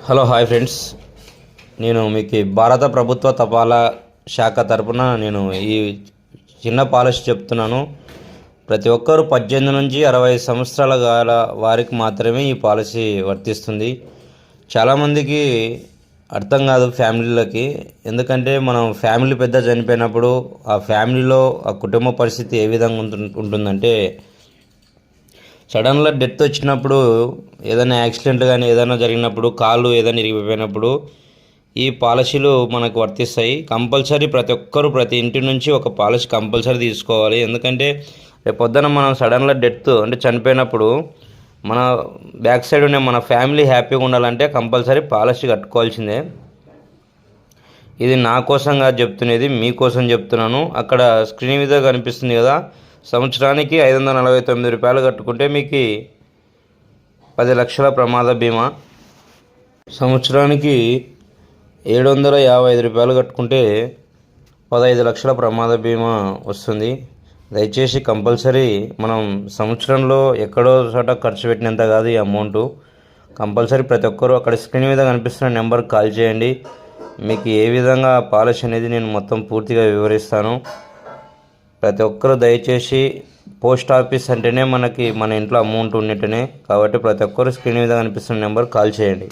Hello hi friends, నేను మీకు భారత ప్రభుత్వ తపాలా శాఖ తరపున నేను ఈ చిన్న పాలసీ చెప్తున్నాను. ప్రతి ఒక్కరూ 18 నుంచి 60 సంవత్సరాల గల వారికి మాత్రమే ఈ పాలసీ వర్తిస్తుంది. చాలామందికి అర్థం కాదు ఫ్యామిలీలకి. ఎందుకంటే మనం ఫ్యామిలీ పెద్ద చనిపోయినప్పుడు ఆ ఫ్యామిలీలో ఆ కుటుంబ పరిస్థితి ఏ విధంగా ఉంటుందంటే, సడన్గా డెత్ వచ్చినప్పుడు, ఏదైనా యాక్సిడెంట్ కానీ ఏదైనా జరిగినప్పుడు, కాళ్ళు ఏదైనా ఇరిగిపోయినప్పుడు ఈ పాలసీలు మనకు వర్తిస్తాయి. కంపల్సరీ ప్రతి ఒక్కరూ ప్రతి ఇంటి నుంచి ఒక పాలసీ కంపల్సరీ తీసుకోవాలి. ఎందుకంటే రేపు పొద్దున మనం సడన్గా డెత్ అంటే చనిపోయినప్పుడు మన బ్యాక్ సైడ్ ఉండే మన ఫ్యామిలీ హ్యాపీగా ఉండాలంటే కంపల్సరీ పాలసీ కట్టుకోవాల్సిందే. ఇది నా కోసం కాదు చెప్తున్నది, మీకోసం చెప్తున్నాను. అక్కడ స్క్రీన్ మీద కనిపిస్తుంది కదా, సంవత్సరానికి 549 రూపాయలు కట్టుకుంటే మీకు 10 లక్షల ప్రమాద బీమా, సంవత్సరానికి 755 రూపాయలు కట్టుకుంటే 15 లక్షల ప్రమాద బీమా వస్తుంది. దయచేసి కంపల్సరీ మనం సంవత్సరంలో ఎక్కడో చోట ఖర్చు పెట్టినంత కాదు ఈ అమౌంట్. కంపల్సరీ ప్రతి ఒక్కరూ అక్కడ స్క్రీన్ మీద కనిపిస్తున్న నెంబర్కి కాల్ చేయండి. మీకు ఏ విధంగా పాలసీ అనేది నేను మొత్తం పూర్తిగా వివరిస్తాను. ప్రతి ఒక్కరూ దయచేసి, పోస్ట్ ఆఫీస్ అంటేనే మన ఇంట్లో అమౌంట్ ఉన్నట్టునే, కాబట్టి ప్రతి ఒక్కరు స్క్రీన్ మీద కనిపిస్తున్న నెంబర్ కాల్ చేయండి.